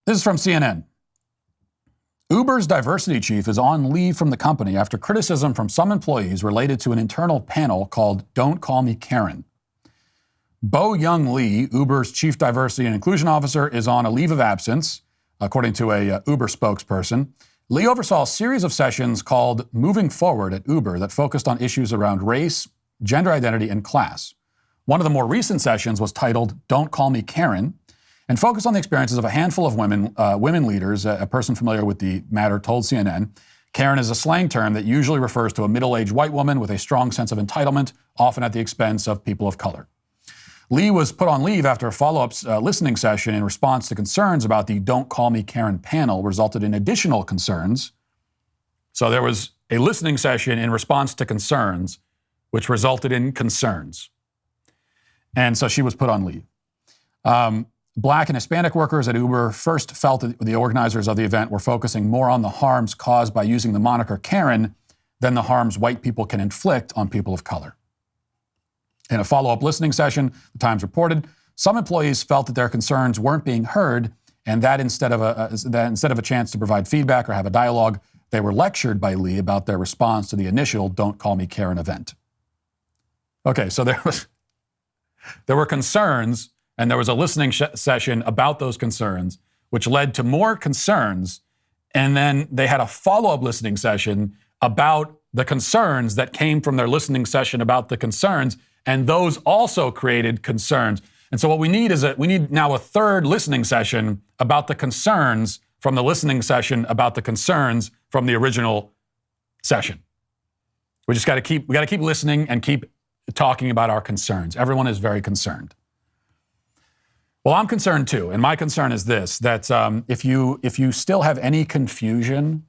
This is from CNN. Uber's diversity chief is on leave from the company after criticism from some employees related to an internal panel called Don't Call Me Karen. Bo Young Lee, Uber's chief diversity and inclusion officer, is on a leave of absence, according to a Uber spokesperson. Lee oversaw a series of sessions called Moving Forward at Uber that focused on issues around race, gender identity, and class. One of the more recent sessions was titled Don't Call Me Karen, and focused on the experiences of a handful of women leaders. A person familiar with the matter told CNN, Karen is a slang term that usually refers to a middle-aged white woman with a strong sense of entitlement, often at the expense of people of color. Lee was put on leave after a follow-up listening session in response to concerns about the Don't Call Me Karen panel resulted in additional concerns. So there was a listening session in response to concerns, which resulted in concerns. And so she was put on leave. Black and Hispanic workers at Uber first felt that the organizers of the event were focusing more on the harms caused by using the moniker Karen than the harms white people can inflict on people of color. In a follow-up listening session, the Times reported, some employees felt that their concerns weren't being heard, and that instead of a chance to provide feedback or have a dialogue, they were lectured by Lee about their response to the initial Don't Call Me Karen event. Okay, so there were concerns, and there was a listening session about those concerns, which led to more concerns, and then they had a follow-up listening session about the concerns that came from their listening session about the concerns, and those also created concerns. And so what we need is we need now a third listening session about the concerns from the listening session about the concerns from the original session. We just got to keep listening and keep talking about our concerns. Everyone is very concerned. Well, I'm concerned too, and my concern is this: that if you still have any confusion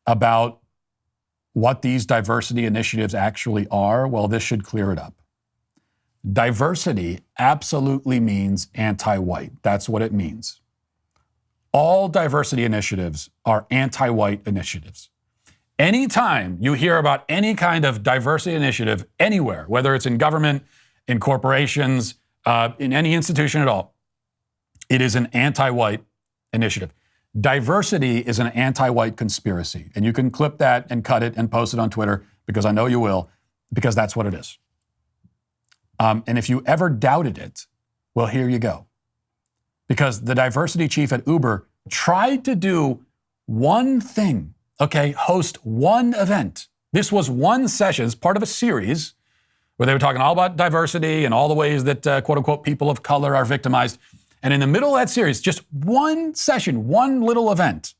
about what these diversity initiatives actually are, well, this should clear it up. Diversity absolutely means anti-white. That's what it means. All diversity initiatives are anti-white initiatives. Anytime you hear about any kind of diversity initiative anywhere, whether it's in government, in corporations, in any institution at all, it is an anti-white initiative. Diversity is an anti-white conspiracy. And you can clip that and cut it and post it on Twitter, because I know you will, because that's what it is. And if you ever doubted it, well, here you go. Because the diversity chief at Uber tried to do one thing, okay, host one event. This was one session, it's part of a series where they were talking all about diversity and all the ways that, quote unquote, people of color are victimized. And in the middle of that series, just one session, one little event,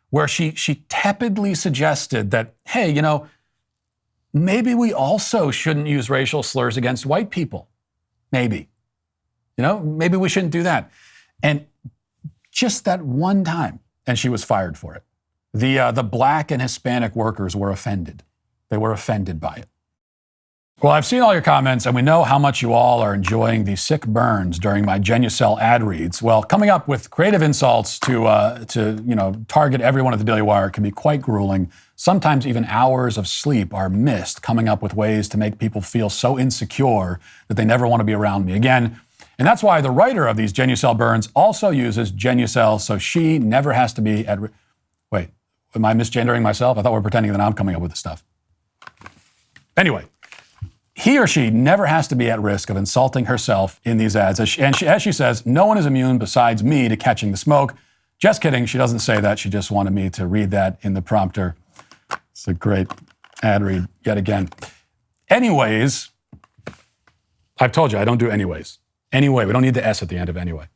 where she tepidly suggested that, hey, maybe we also shouldn't use racial slurs against white people. Maybe. Maybe we shouldn't do that. And just that one time, and she was fired for it. The Black and Hispanic workers were offended. They were offended by it. Well, I've seen all your comments, and we know how much you all are enjoying the sick burns during my Geniusell ad reads. Well, coming up with creative insults to target everyone at the Daily Wire can be quite grueling. Sometimes even hours of sleep are missed coming up with ways to make people feel so insecure that they never want to be around me again. And that's why the writer of these Geniusell burns also uses Geniusell, so she never has to be at... Wait, am I misgendering myself? I thought we were pretending that I'm coming up with this stuff. Anyway. He or she never has to be at risk of insulting herself in these ads. As she says, no one is immune besides me to catching the smoke. Just kidding. She doesn't say that. She just wanted me to read that in the prompter. It's a great ad read yet again. Anyways, I've told you I don't do anyways. Anyway, we don't need the S at the end of anyway.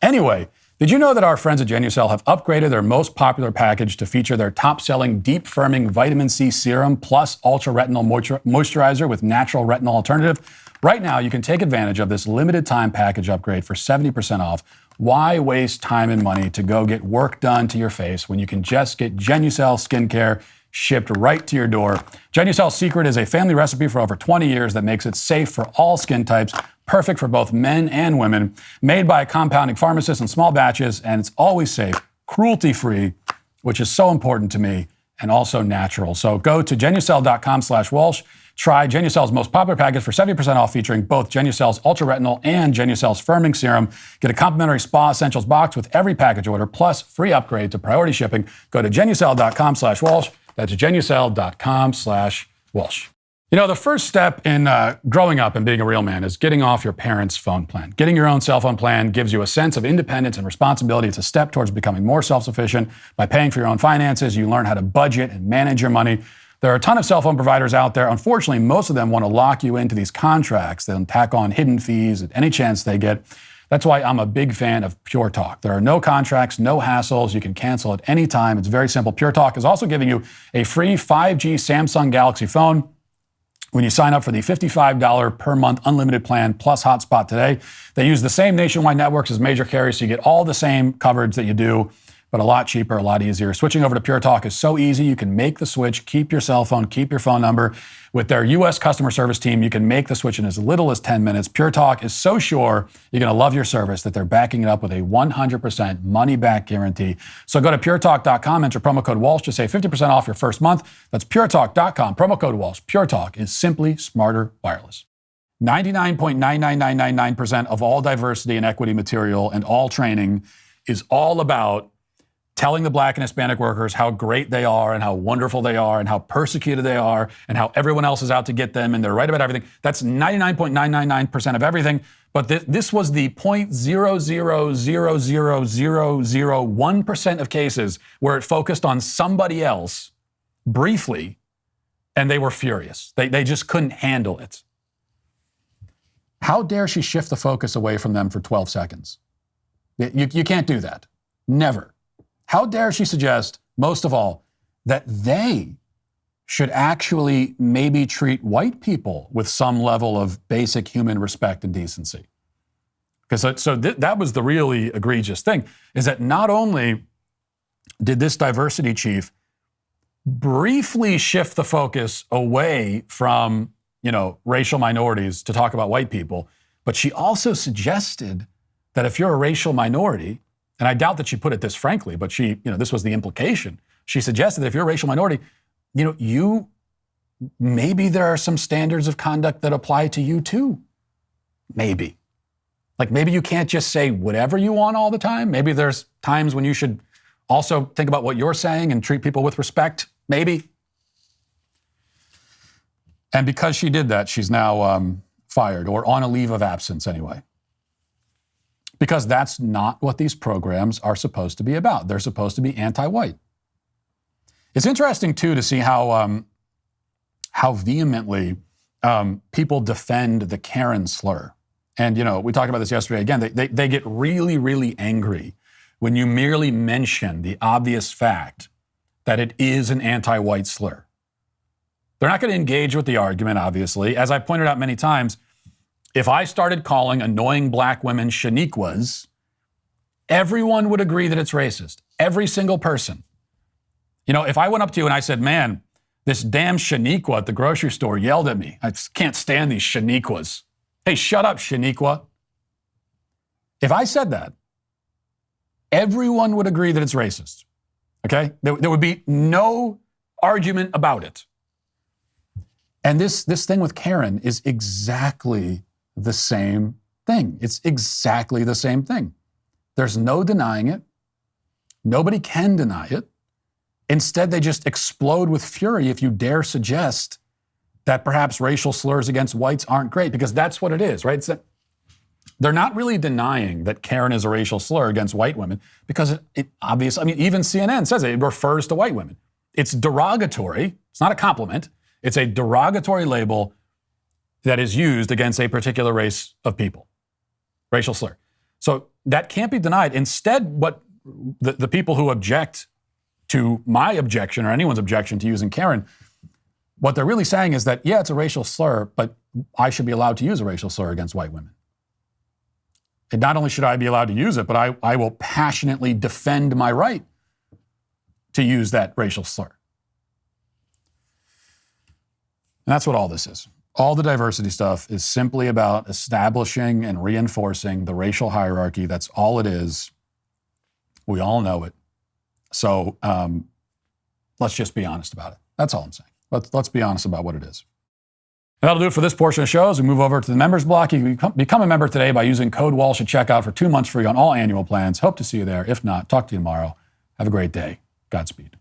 Anyway, did you know that our friends at Geniusell have upgraded their most popular package to feature their top-selling deep-firming vitamin C serum plus ultra-retinol moisturizer with natural retinol alternative? Right now, you can take advantage of this limited-time package upgrade for 70% off. Why waste time and money to go get work done to your face when you can just get Geniusell skincare shipped right to your door? Geniusell's secret is a family recipe for over 20 years that makes it safe for all skin types, perfect for both men and women, made by a compounding pharmacist in small batches, and it's always safe, cruelty-free, which is so important to me, and also natural. So go to Geniusell.com/Walsh Try Geniusell's most popular package for 70% off, featuring both Geniusell's Ultra Retinol and Geniusell's Firming Serum. Get a complimentary Spa Essentials box with every package order, plus free upgrade to priority shipping. Go to Geniusell.com/Walsh. That's Geniusell.com/Walsh. You know, the first step in growing up and being a real man is getting off your parents' phone plan. Getting your own cell phone plan gives you a sense of independence and responsibility. It's a step towards becoming more self-sufficient. By paying for your own finances, you learn how to budget and manage your money. There are a ton of cell phone providers out there. Unfortunately, most of them want to lock you into these contracts. They'll tack on hidden fees at any chance they get. That's why I'm a big fan of Pure Talk. There are no contracts, no hassles. You can cancel at any time. It's very simple. Pure Talk is also giving you a free 5G Samsung Galaxy phone when you sign up for the $55 per month unlimited plan plus hotspot today. They use the same nationwide networks as major carriers, so you get all the same coverage that you do, but a lot cheaper, a lot easier. Switching over to Pure Talk is so easy. You can make the switch, keep your cell phone, keep your phone number. With their U.S. customer service team, you can make the switch in as little as 10 minutes. Pure Talk is so sure you're going to love your service that they're backing it up with a 100% money-back guarantee. So go to puretalk.com, enter promo code Walsh to save 50% off your first month. That's puretalk.com, promo code Walsh. Pure Talk is simply smarter wireless. 99.99999% of all diversity and equity material and all training is all about telling the Black and Hispanic workers how great they are and how wonderful they are and how persecuted they are and how everyone else is out to get them and they're right about everything. That's 99.999% of everything. But this was the 0.0000001% of cases where it focused on somebody else briefly and they were furious. They just couldn't handle it. How dare she shift the focus away from them for 12 seconds? You can't do that. Never. How dare she suggest, most of all, that they should actually maybe treat white people with some level of basic human respect and decency? Because that was the really egregious thing, is that not only did this diversity chief briefly shift the focus away from, racial minorities to talk about white people, but she also suggested that if you're a racial minority, and I doubt that she put it this frankly, but this was the implication. She suggested that if you're a racial minority, maybe there are some standards of conduct that apply to you too. Maybe. Like maybe you can't just say whatever you want all the time. Maybe there's times when you should also think about what you're saying and treat people with respect. Maybe. And because she did that, she's now fired or on a leave of absence anyway. Because that's not what these programs are supposed to be about. They're supposed to be anti-white. It's interesting, too, to see how vehemently people defend the Karen slur. And, we talked about this yesterday. Again, they get really, really angry when you merely mention the obvious fact that it is an anti-white slur. They're not going to engage with the argument, obviously. As I pointed out many times, if I started calling annoying black women Shaniquas, everyone would agree that it's racist. Every single person. If I went up to you and I said, man, this damn Shaniqua at the grocery store yelled at me. I just can't stand these Shaniquas. Hey, shut up, Shaniqua. If I said that, everyone would agree that it's racist. Okay? There would be no argument about it. And this thing with Karen is exactly the same thing. It's exactly the same thing. There's no denying it. Nobody can deny it. Instead, they just explode with fury if you dare suggest that perhaps racial slurs against whites aren't great, because that's what it is, right? They're not really denying that Karen is a racial slur against white women because it obviously, even CNN says it refers to white women. It's derogatory. It's not a compliment. It's a derogatory label that is used against a particular race of people. Racial slur. So that can't be denied. Instead, what the people who object to my objection or anyone's objection to using Karen, what they're really saying is that, yeah, it's a racial slur, but I should be allowed to use a racial slur against white women. And not only should I be allowed to use it, but I will passionately defend my right to use that racial slur. And that's what all this is. All the diversity stuff is simply about establishing and reinforcing the racial hierarchy. That's all it is. We all know it. So let's just be honest about it. That's all I'm saying. Let's be honest about what it is. That'll do it for this portion of the show. As we move over to the members block, you can become a member today by using code Walsh at checkout for 2 months free on all annual plans. Hope to see you there. If not, talk to you tomorrow. Have a great day. Godspeed.